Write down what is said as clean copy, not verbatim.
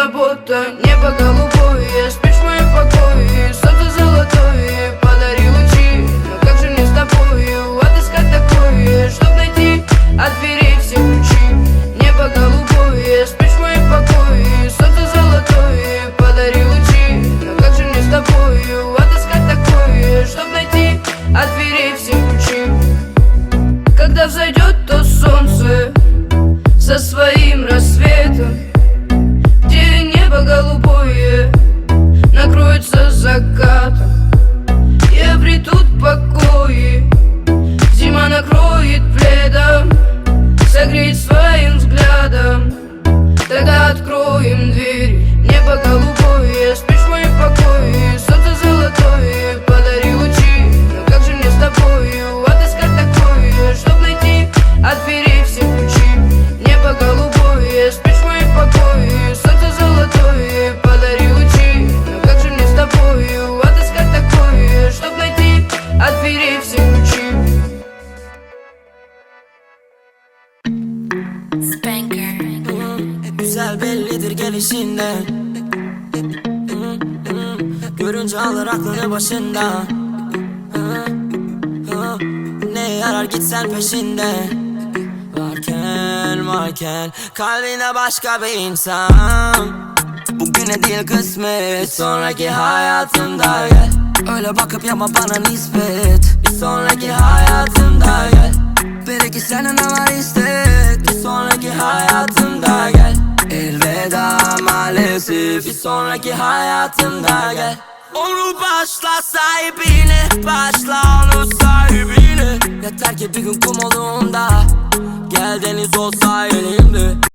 забота, небо голубое, спишь в моем покое, солнце золотое, подари лучи. Но как же мне с тобою отыскать такое, чтоб найти от дверей все ключи? Небо голубое, спишь в моем покое, солнце золотое, подари лучи. Но как же мне с тобою отыскать такое, чтоб найти от дверей все ключи? Когда взойдет то солнце со своим рассветом, где небо голубое накроется закатом, и обретут покои, зима накроет пледом, согреет своим взглядом. Тогда откроем дверь. Небо голубое, спишь в моем покое, солнце золотое, подари лучи. Но как же мне с тобою отыскать такое, чтоб найти от дверей все ключи? Небо голубое, спишь в моем покое, солнце золотое, подари лучи. Но как же мне с тобою отыскать такое, чтоб найти от дверей все ключи? Güzel bellidir gelişinden. Görünce alır aklını başından. Ne yarar gitsen peşinde. Varken kalbine başka bir insan. Bugüne değil kısmet, sonraki hayatımda gel. Öyle bakıp yapma bana nispet. Bir sonraki hayatımda gel. Belki senin var istek. Bir sonraki hayatımda gel. Elveda maalesef. Bir sonraki hayatımda gel. Onu başla sahibine, başla onu sahibine. Yeter ki bir gün kum olduğunda gel deniz olsa elimde.